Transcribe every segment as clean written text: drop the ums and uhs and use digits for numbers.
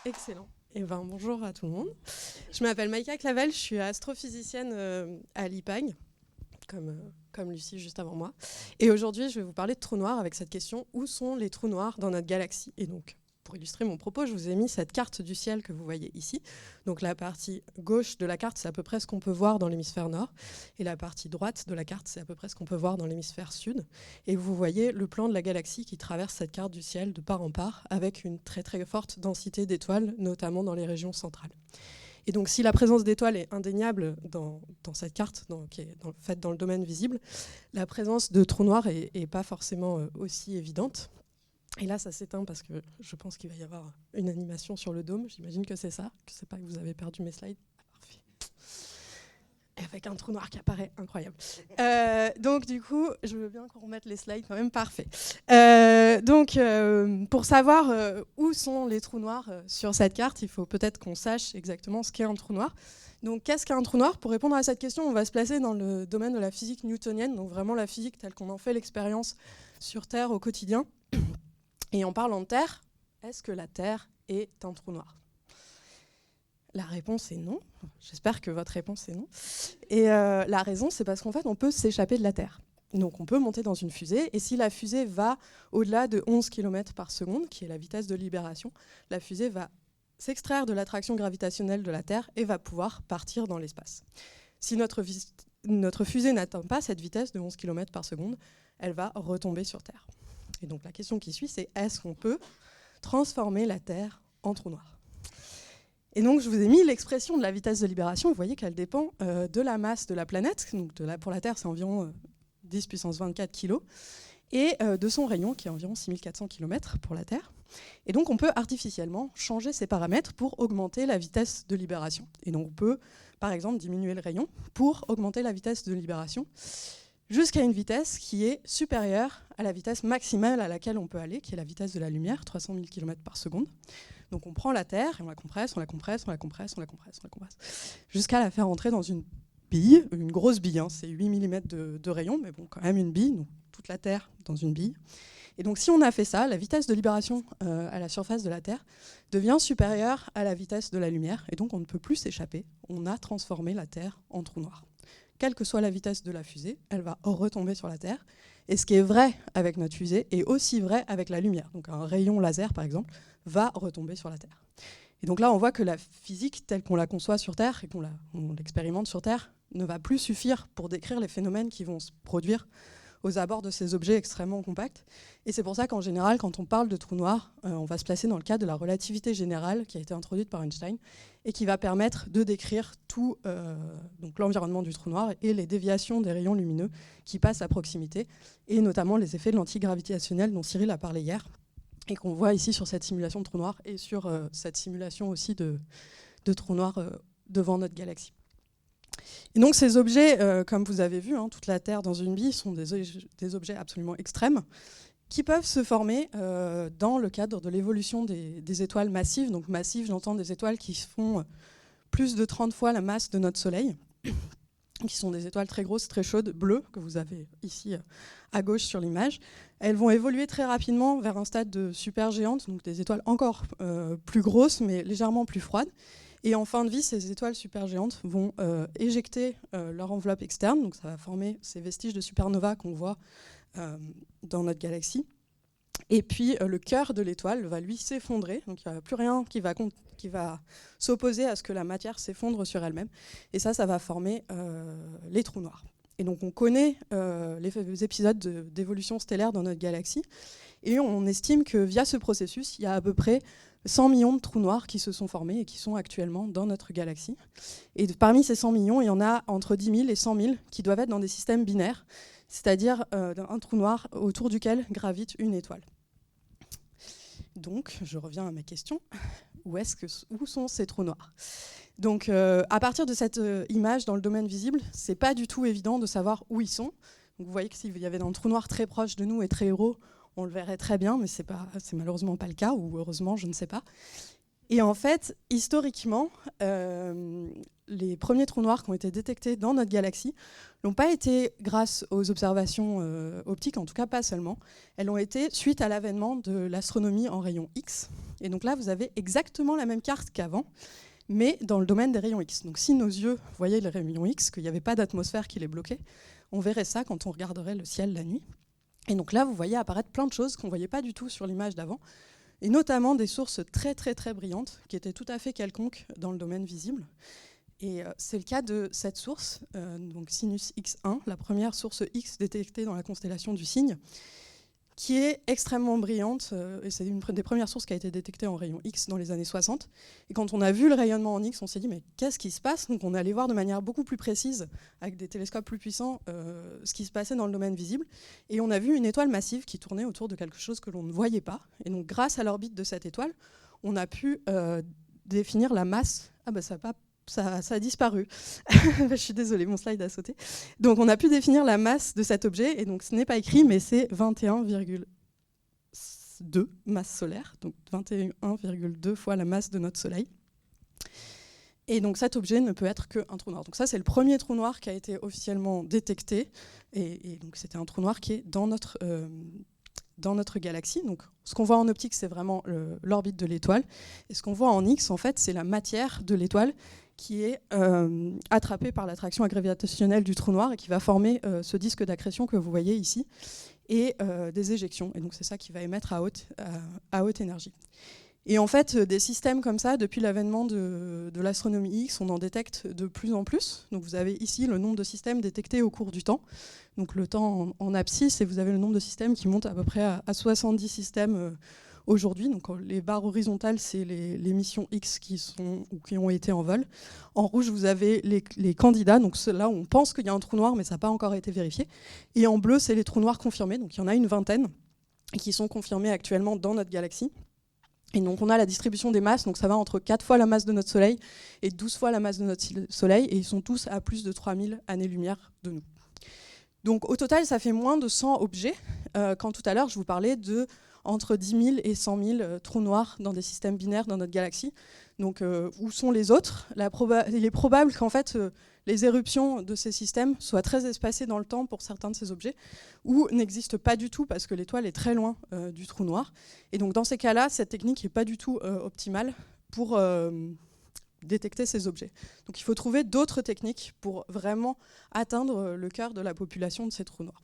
Excellent. Bonjour à tout le monde. Je m'appelle Maïka Clavel, je suis astrophysicienne à l'IPAG, comme Lucie juste avant moi. Et aujourd'hui, je vais vous parler de trous noirs avec cette question: où sont les trous noirs dans notre galaxie? Et donc, pour illustrer mon propos, je vous ai mis cette carte du ciel que vous voyez ici. Donc la partie gauche de la carte, c'est à peu près ce qu'on peut voir dans l'hémisphère nord. Et la partie droite de la carte, c'est à peu près ce qu'on peut voir dans l'hémisphère sud. Et vous voyez le plan de la galaxie qui traverse cette carte du ciel de part en part, avec une très très forte densité d'étoiles, notamment dans les régions centrales. Et donc si la présence d'étoiles est indéniable dans cette carte, qui est dans le domaine visible, la présence de trous noirs n'est pas forcément aussi évidente. Et là, ça s'éteint parce que je pense qu'il va y avoir une animation sur le dôme. J'imagine que c'est ça. Je ne sais pas que vous avez perdu mes slides. Parfait. Et avec un trou noir qui apparaît, incroyable. Donc du coup, je veux bien qu'on remette les slides quand même. Parfait. Pour savoir où sont les trous noirs sur cette carte, il faut peut-être qu'on sache exactement ce qu'est un trou noir. Donc qu'est-ce qu'un trou noir? Pour répondre à cette question, on va se placer dans le domaine de la physique newtonienne, donc vraiment la physique telle qu'on en fait l'expérience sur Terre au quotidien. Et en parlant de Terre, est-ce que la Terre est un trou noir? La réponse est non. J'espère que votre réponse est non. Et la raison, c'est parce qu'en fait, on peut s'échapper de la Terre. Donc on peut monter dans une fusée, et si la fusée va au-delà de 11 km par seconde, qui est la vitesse de libération, la fusée va s'extraire de l'attraction gravitationnelle de la Terre et va pouvoir partir dans l'espace. Si notre fusée n'atteint pas cette vitesse de 11 km par seconde, elle va retomber sur Terre. Et donc la question qui suit, c'est: est-ce qu'on peut transformer la Terre en trou noir? Et donc je vous ai mis l'expression de la vitesse de libération. Vous voyez qu'elle dépend de la masse de la planète. Donc pour la Terre, c'est environ 10 puissance 24 kg. Et de son rayon, qui est environ 6400 km pour la Terre. Et donc on peut artificiellement changer ces paramètres pour augmenter la vitesse de libération. Et donc on peut, par exemple, diminuer le rayon pour augmenter la vitesse de libération jusqu'à une vitesse qui est supérieure à la vitesse maximale à laquelle on peut aller, qui est la vitesse de la lumière, 300 000 km par seconde. Donc on prend la Terre et on la compresse, jusqu'à la faire entrer dans une bille, une grosse bille, hein, c'est 8 mm de rayon, mais bon, quand même une bille, donc toute la Terre dans une bille. Et donc si on a fait ça, la vitesse de libération à la surface de la Terre devient supérieure à la vitesse de la lumière, et donc on ne peut plus s'échapper. On a transformé la Terre en trou noir. Quelle que soit la vitesse de la fusée, elle va retomber sur la Terre. Et ce qui est vrai avec notre fusée est aussi vrai avec la lumière. Donc un rayon laser, par exemple, va retomber sur la Terre. Et donc là, on voit que la physique telle qu'on la conçoit sur Terre et qu'on l'expérimente sur Terre ne va plus suffire pour décrire les phénomènes qui vont se produire aux abords de ces objets extrêmement compacts. Et c'est pour ça qu'en général, quand on parle de trous noirs, on va se placer dans le cadre de la relativité générale qui a été introduite par Einstein et qui va permettre de décrire tout donc l'environnement du trou noir et les déviations des rayons lumineux qui passent à proximité, et notamment les effets de l'antigravitationnel dont Cyril a parlé hier et qu'on voit ici sur cette simulation de trou noir et sur cette simulation aussi de trou noir devant notre galaxie. Et donc ces objets, comme vous avez vu, hein, toute la Terre dans une bille, sont des objets absolument extrêmes qui peuvent se former dans le cadre de l'évolution des étoiles massives. Donc massives, j'entends des étoiles qui font plus de 30 fois la masse de notre Soleil, qui sont des étoiles très grosses, très chaudes, bleues, que vous avez ici à gauche sur l'image. Elles vont évoluer très rapidement vers un stade de supergéantes, donc des étoiles encore plus grosses, mais légèrement plus froides. Et en fin de vie, ces étoiles supergéantes vont éjecter leur enveloppe externe, donc ça va former ces vestiges de supernova qu'on voit dans notre galaxie. Et puis le cœur de l'étoile va lui s'effondrer, donc il n'y a plus rien qui va s'opposer à ce que la matière s'effondre sur elle-même. Et ça va former les trous noirs. Et donc on connaît les épisodes d'évolution stellaire dans notre galaxie, et on estime que via ce processus, il y a à peu près 100 millions de trous noirs qui se sont formés et qui sont actuellement dans notre galaxie. Et parmi ces 100 millions, il y en a entre 10 000 et 100 000 qui doivent être dans des systèmes binaires, c'est-à-dire un trou noir autour duquel gravite une étoile. Donc, je reviens à ma question. Où sont ces trous noirs? Donc, à partir de cette image dans le domaine visible, c'est pas du tout évident de savoir où ils sont. Donc, vous voyez que s'il y avait un trou noir très proche de nous et très gros, on le verrait très bien, mais c'est malheureusement pas le cas, ou heureusement, je ne sais pas. Et en fait, historiquement, les premiers trous noirs qui ont été détectés dans notre galaxie n'ont pas été grâce aux observations optiques, en tout cas pas seulement. Elles ont été suite à l'avènement de l'astronomie en rayons X. Et donc là, vous avez exactement la même carte qu'avant, mais dans le domaine des rayons X. Donc si nos yeux voyaient les rayons X, qu'il n'y avait pas d'atmosphère qui les bloquait, on verrait ça quand on regarderait le ciel la nuit. Et donc là, vous voyez apparaître plein de choses qu'on ne voyait pas du tout sur l'image d'avant, et notamment des sources très très très brillantes, qui étaient tout à fait quelconques dans le domaine visible. Et c'est le cas de cette source, donc Sinus X1, la première source X détectée dans la constellation du Cygne, qui est extrêmement brillante, et c'est une des premières sources qui a été détectée en rayon X dans les années 60. Et quand on a vu le rayonnement en X, on s'est dit mais qu'est-ce qui se passe? Donc on est allé voir de manière beaucoup plus précise, avec des télescopes plus puissants, ce qui se passait dans le domaine visible. Et on a vu une étoile massive qui tournait autour de quelque chose que l'on ne voyait pas. Et donc grâce à l'orbite de cette étoile, on a pu définir la masse. Ah bah ça a disparu. Je suis désolée, mon slide a sauté. Donc on a pu définir la masse de cet objet, et donc ce n'est pas écrit, mais c'est 21,2 masse solaire, donc 21,2 fois la masse de notre Soleil. Et donc cet objet ne peut être qu'un trou noir. Donc ça, c'est le premier trou noir qui a été officiellement détecté, et donc c'était un trou noir qui est dans notre galaxie. Donc, ce qu'on voit en optique, c'est vraiment l'orbite de l'étoile. Et ce qu'on voit en X, en fait, c'est la matière de l'étoile qui est attrapée par l'attraction gravitationnelle du trou noir et qui va former ce disque d'accrétion que vous voyez ici, et des éjections. Et donc, c'est ça qui va émettre à haute énergie. Et en fait, des systèmes comme ça, depuis l'avènement de l'astronomie X, on en détecte de plus en plus. Donc vous avez ici le nombre de systèmes détectés au cours du temps. Donc le temps en abscisse, et vous avez le nombre de systèmes qui monte à peu près à 70 systèmes aujourd'hui. Donc les barres horizontales, c'est les missions X qui ont été en vol. En rouge, vous avez les candidats, donc ceux-là où on pense qu'il y a un trou noir, mais ça n'a pas encore été vérifié. Et en bleu, c'est les trous noirs confirmés. Donc il y en a une vingtaine qui sont confirmés actuellement dans notre galaxie. Et donc on a la distribution des masses, donc ça va entre 4 fois la masse de notre Soleil et 12 fois la masse de notre Soleil, et ils sont tous à plus de 3000 années-lumière de nous. Donc au total, ça fait moins de 100 objets, quand tout à l'heure je vous parlais de entre 10 000 et 100 000 trous noirs dans des systèmes binaires dans notre galaxie. Donc où sont les autres? Il est probable qu'en fait les éruptions de ces systèmes soient très espacées dans le temps pour certains de ces objets, ou n'existent pas du tout parce que l'étoile est très loin du trou noir. Et donc dans ces cas-là, cette technique n'est pas du tout optimale pour détecter ces objets. Donc il faut trouver d'autres techniques pour vraiment atteindre le cœur de la population de ces trous noirs.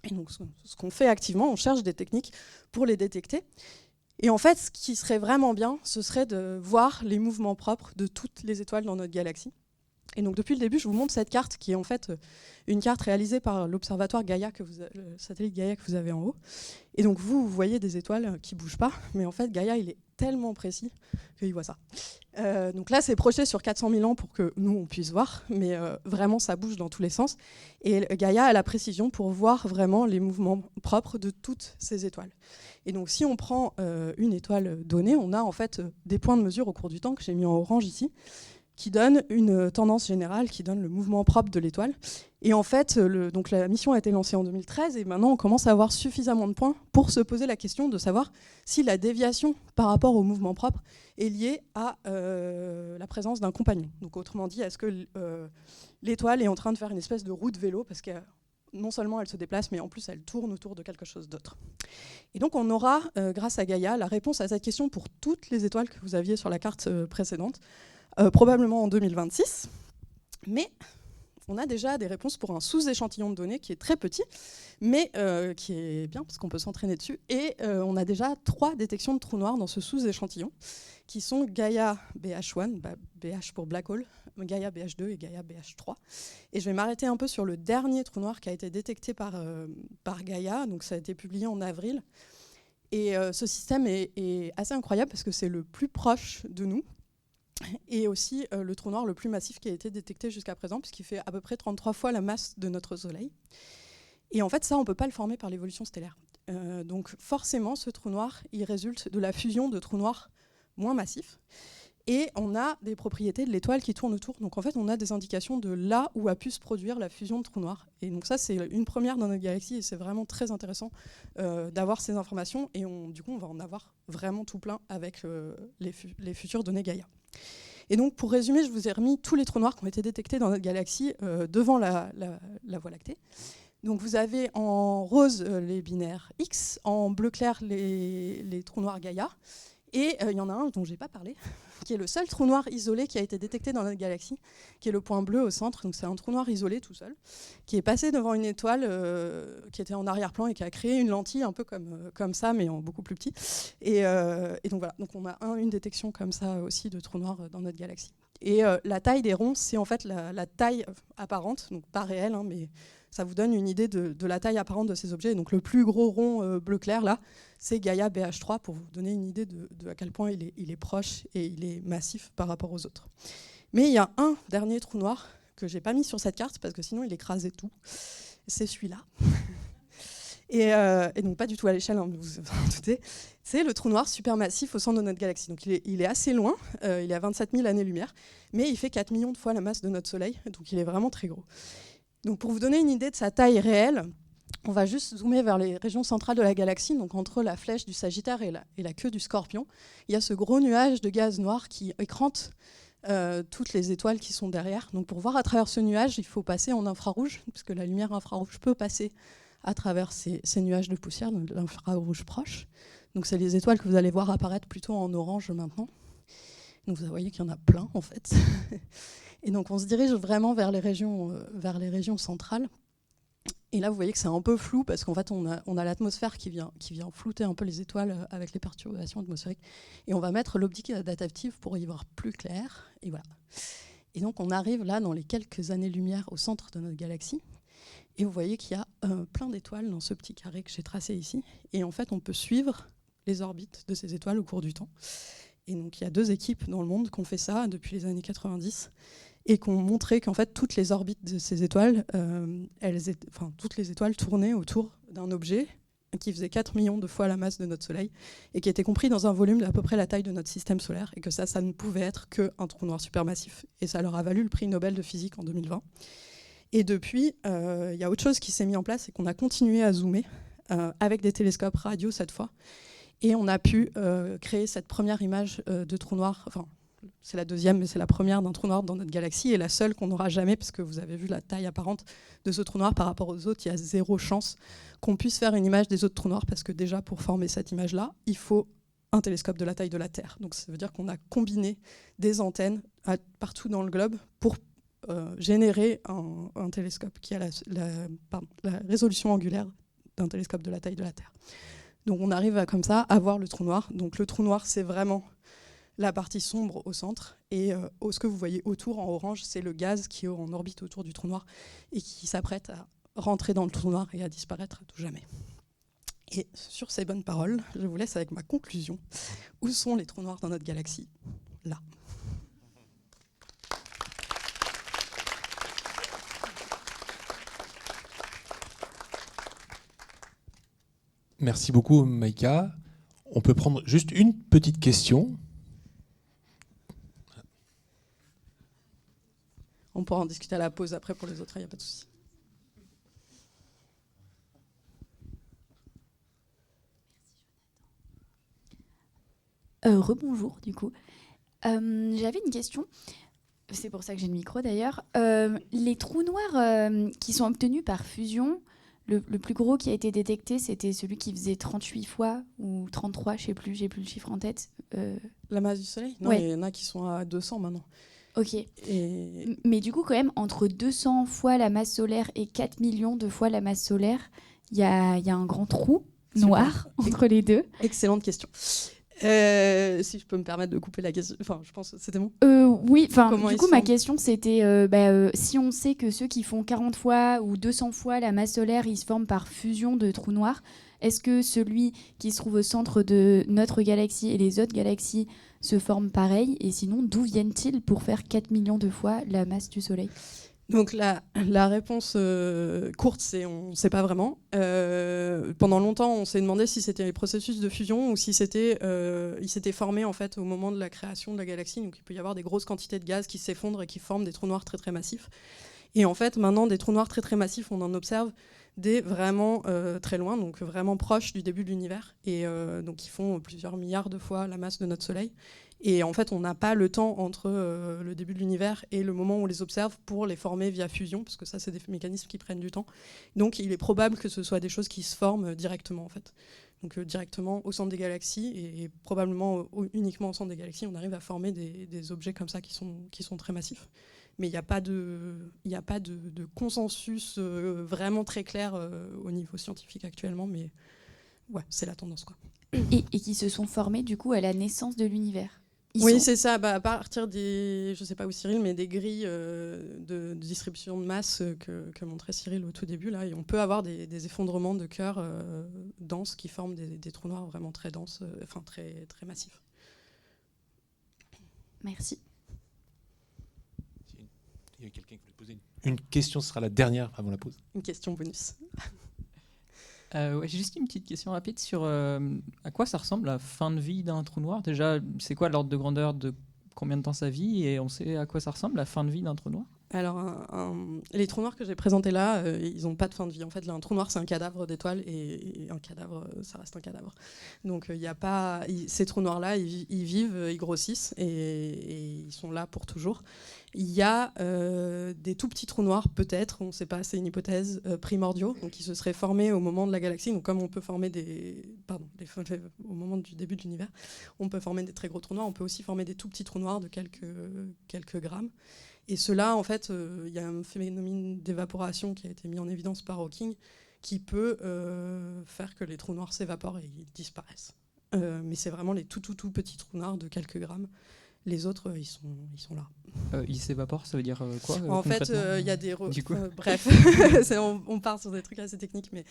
Et donc ce qu'on fait activement, on cherche des techniques pour les détecter. Et en fait, ce qui serait vraiment bien, ce serait de voir les mouvements propres de toutes les étoiles dans notre galaxie. Et donc depuis le début, je vous montre cette carte qui est en fait une carte réalisée par l'observatoire Gaia, le satellite Gaia que vous avez en haut. Et donc vous voyez des étoiles qui ne bougent pas, mais en fait Gaia, il est tellement précis qu'il voit ça. Donc là, c'est projeté sur 400 000 ans pour que nous, on puisse voir, mais vraiment, ça bouge dans tous les sens. Et Gaia a la précision pour voir vraiment les mouvements propres de toutes ces étoiles. Et donc si on prend une étoile donnée, on a en fait des points de mesure au cours du temps, que j'ai mis en orange ici, qui donne une tendance générale, qui donne le mouvement propre de l'étoile. Et en fait, donc la mission a été lancée en 2013, et maintenant on commence à avoir suffisamment de points pour se poser la question de savoir si la déviation par rapport au mouvement propre est liée à la présence d'un compagnon. Donc autrement dit, est-ce que l'étoile est en train de faire une espèce de roue de vélo, parce que non seulement elle se déplace, mais en plus elle tourne autour de quelque chose d'autre. Et donc on aura, grâce à Gaia, la réponse à cette question pour toutes les étoiles que vous aviez sur la carte précédente, probablement en 2026, mais on a déjà des réponses pour un sous-échantillon de données qui est très petit, mais qui est bien parce qu'on peut s'entraîner dessus, et on a déjà 3 détections de trous noirs dans ce sous-échantillon, qui sont Gaia BH1, BH pour Black Hole, Gaia BH2 et Gaia BH3. Et je vais m'arrêter un peu sur le dernier trou noir qui a été détecté par Gaia, donc ça a été publié en avril, et ce système est assez incroyable parce que c'est le plus proche de nous, et aussi le trou noir le plus massif qui a été détecté jusqu'à présent, puisqu'il fait à peu près 33 fois la masse de notre Soleil. Et en fait, ça, on ne peut pas le former par l'évolution stellaire. Donc forcément, ce trou noir, il résulte de la fusion de trous noirs moins massifs. Et on a des propriétés de l'étoile qui tournent autour. Donc en fait, on a des indications de là où a pu se produire la fusion de trous noirs. Et donc ça, c'est une première dans notre galaxie et c'est vraiment très intéressant d'avoir ces informations. Et du coup, on va en avoir vraiment tout plein avec les futures données Gaïa. Et donc pour résumer, je vous ai remis tous les trous noirs qui ont été détectés dans notre galaxie devant la Voie lactée. Donc vous avez en rose les binaires X, en bleu clair les trous noirs Gaïa. Et il y en a un dont je n'ai pas parlé, qui est le seul trou noir isolé qui a été détecté dans notre galaxie, qui est le point bleu au centre. Donc c'est un trou noir isolé tout seul, qui est passé devant une étoile qui était en arrière-plan et qui a créé une lentille un peu comme ça, mais en beaucoup plus petit. Et donc voilà, donc on a une détection comme ça aussi de trous noirs dans notre galaxie. Et la taille des ronds, c'est en fait la taille apparente, donc pas réelle, hein, mais ça vous donne une idée de la taille apparente de ces objets. Et donc le plus gros rond bleu clair, là, c'est Gaïa BH3, pour vous donner une idée de à quel point il est proche et il est massif par rapport aux autres. Mais il y a un dernier trou noir que je n'ai pas mis sur cette carte, parce que sinon il écrasait tout. C'est celui-là. Et donc pas du tout à l'échelle, hein, vous en doutez. C'est le trou noir supermassif au centre de notre galaxie. Donc il est assez loin, il est à 27 000 années-lumière, mais il fait 4 millions de fois la masse de notre Soleil, donc il est vraiment très gros. Donc pour vous donner une idée de sa taille réelle, on va juste zoomer vers les régions centrales de la galaxie, donc entre la flèche du Sagittaire et la queue du Scorpion. Il y a ce gros nuage de gaz noir qui écrante toutes les étoiles qui sont derrière. Donc pour voir à travers ce nuage, il faut passer en infrarouge, parce que la lumière infrarouge peut passer à travers ces nuages de poussière, de l'infrarouge proche. Donc c'est les étoiles que vous allez voir apparaître plutôt en orange maintenant. Donc vous voyez qu'il y en a plein en fait. Et donc on se dirige vraiment vers les régions centrales. Et là vous voyez que c'est un peu flou parce qu'en fait on a l'atmosphère qui vient flouter un peu les étoiles avec les perturbations atmosphériques. Et on va mettre l'optique adaptative pour y voir plus clair. Et voilà. Et donc on arrive là dans les quelques années-lumière au centre de notre galaxie. Et vous voyez qu'il y a plein d'étoiles dans ce petit carré que j'ai tracé ici. Et en fait, on peut suivre les orbites de ces étoiles au cours du temps. Et donc, il y a 2 équipes dans le monde qui ont fait ça depuis les années 90 et qui ont montré qu'en fait, toutes les orbites de ces étoiles, toutes les étoiles tournaient autour d'un objet qui faisait 4 millions de fois la masse de notre Soleil et qui était compris dans un volume d'à peu près la taille de notre système solaire et que ça ne pouvait être qu'un trou noir supermassif. Et ça leur a valu le prix Nobel de physique en 2020. Et depuis, il y a autre chose qui s'est mis en place, c'est qu'on a continué à zoomer avec des télescopes radio cette fois. Et on a pu créer cette première image de trou noir. Enfin, c'est la deuxième, mais c'est la première d'un trou noir dans notre galaxie et la seule qu'on n'aura jamais, parce que vous avez vu la taille apparente de ce trou noir par rapport aux autres. Il y a 0 chance qu'on puisse faire une image des autres trous noirs, parce que déjà, pour former cette image-là, il faut un télescope de la taille de la Terre. Donc ça veut dire qu'on a combiné des antennes partout dans le globe pour générer un télescope qui a la résolution angulaire d'un télescope de la taille de la Terre. Donc on arrive comme ça à voir le trou noir. Donc le trou noir, c'est vraiment la partie sombre au centre. Et ce que vous voyez autour en orange, c'est le gaz qui est en orbite autour du trou noir et qui s'apprête à rentrer dans le trou noir et à disparaître à tout jamais. Et sur ces bonnes paroles, je vous laisse avec ma conclusion. Où sont les trous noirs dans notre galaxie ? Là. Merci beaucoup, Maïka. On peut prendre juste une petite question. On pourra en discuter à la pause après pour les autres, il n'y a pas de souci. Rebonjour, du coup. J'avais une question. C'est pour ça que j'ai le micro, d'ailleurs. Les trous noirs qui sont obtenus par fusion, le plus gros qui a été détecté, c'était celui qui faisait 38 fois ou 33, je ne sais plus, j'ai plus le chiffre en tête. La masse du Soleil ? Non, ouais. Il y en a qui sont à 200 maintenant. Ok. Mais du coup, quand même, entre 200 fois la masse solaire et 4 millions de fois la masse solaire, il y a un grand trou noir entre les deux. Excellente question. Si je peux me permettre de couper la question, enfin, je pense que c'était bon. Oui, enfin, du coup, ma question, c'était si on sait que ceux qui font 40 fois ou 200 fois la masse solaire, ils se forment par fusion de trous noirs, est-ce que celui qui se trouve au centre de notre galaxie et les autres galaxies se forment pareil ? Et sinon, d'où viennent-ils pour faire 4 millions de fois la masse du Soleil ? Donc la réponse courte, c'est on ne sait pas vraiment. Pendant longtemps, on s'est demandé si c'était les processus de fusion ou si ils s'étaient formés en fait au moment de la création de la galaxie. Donc il peut y avoir des grosses quantités de gaz qui s'effondrent et qui forment des trous noirs très très massifs. Et en fait, maintenant, des trous noirs très très massifs, on en observe des vraiment très loin, donc vraiment proches du début de l'univers, et donc qui font plusieurs milliards de fois la masse de notre Soleil. Et en fait, on n'a pas le temps entre le début de l'univers et le moment où on les observe pour les former via fusion, parce que ça, c'est des mécanismes qui prennent du temps. Donc, il est probable que ce soit des choses qui se forment directement, en fait. Donc, directement au centre des galaxies, et probablement uniquement au centre des galaxies, on arrive à former des objets comme ça qui sont très massifs. Mais il n'y a pas de consensus vraiment très clair au niveau scientifique actuellement, mais ouais, c'est la tendance, quoi. Et qui se sont formés du coup à la naissance de l'univers. Oui, c'est ça. À partir des, je sais pas où Cyril, mais des grilles de distribution de masse que montrait Cyril au tout début, là, et on peut avoir des effondrements de cœurs denses qui forment des trous noirs vraiment très denses, enfin très très massifs. Merci. Il y a quelqu'un qui voulait poser une question, ce sera la dernière avant la pause. Une question bonus. Ouais, j'ai juste une petite question rapide sur à quoi ça ressemble la fin de vie d'un trou noir. Déjà, c'est quoi l'ordre de grandeur de combien de temps ça vit et on sait à quoi ça ressemble la fin de vie d'un trou noir? Alors, les trous noirs que j'ai présentés là, ils n'ont pas de fin de vie. En fait, là, un trou noir, c'est un cadavre d'étoile et un cadavre, ça reste un cadavre. Donc, il y a pas, ces trous noirs-là, ils vivent, ils grossissent et ils sont là pour toujours. Il y a des tout petits trous noirs, peut-être, on ne sait pas, c'est une hypothèse, primordiaux, donc qui se seraient formés au moment de la galaxie. Donc, comme on peut former au moment du début de l'univers, on peut former des très gros trous noirs. On peut aussi former des tout petits trous noirs de quelques grammes. Et cela, en fait, il y a un phénomène d'évaporation qui a été mis en évidence par Hawking qui peut faire que les trous noirs s'évaporent et ils disparaissent. Mais c'est vraiment les tout petits trous noirs de quelques grammes. Les autres, ils sont là. Ils s'évaporent, ça veut dire quoi En fait, il y a des... bref, on part sur des trucs assez techniques, mais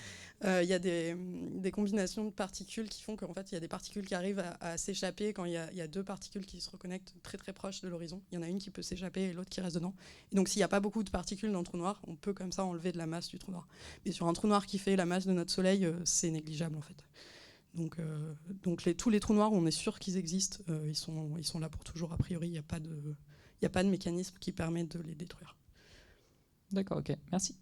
il y a des combinations de particules qui font qu'en fait, il y a des particules qui arrivent à s'échapper quand il y a deux particules qui se reconnectent très très proches de l'horizon. Il y en a une qui peut s'échapper et l'autre qui reste dedans. Et donc, s'il n'y a pas beaucoup de particules dans le trou noir, on peut comme ça enlever de la masse du trou noir. Mais sur un trou noir qui fait la masse de notre Soleil, c'est négligeable en fait. Donc tous les trous noirs, on est sûr qu'ils existent, ils sont là pour toujours, a priori, il n'y a pas de mécanisme qui permet de les détruire. D'accord, ok, merci.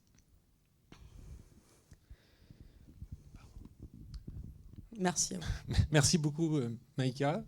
Merci à vous. Merci beaucoup, Maïka.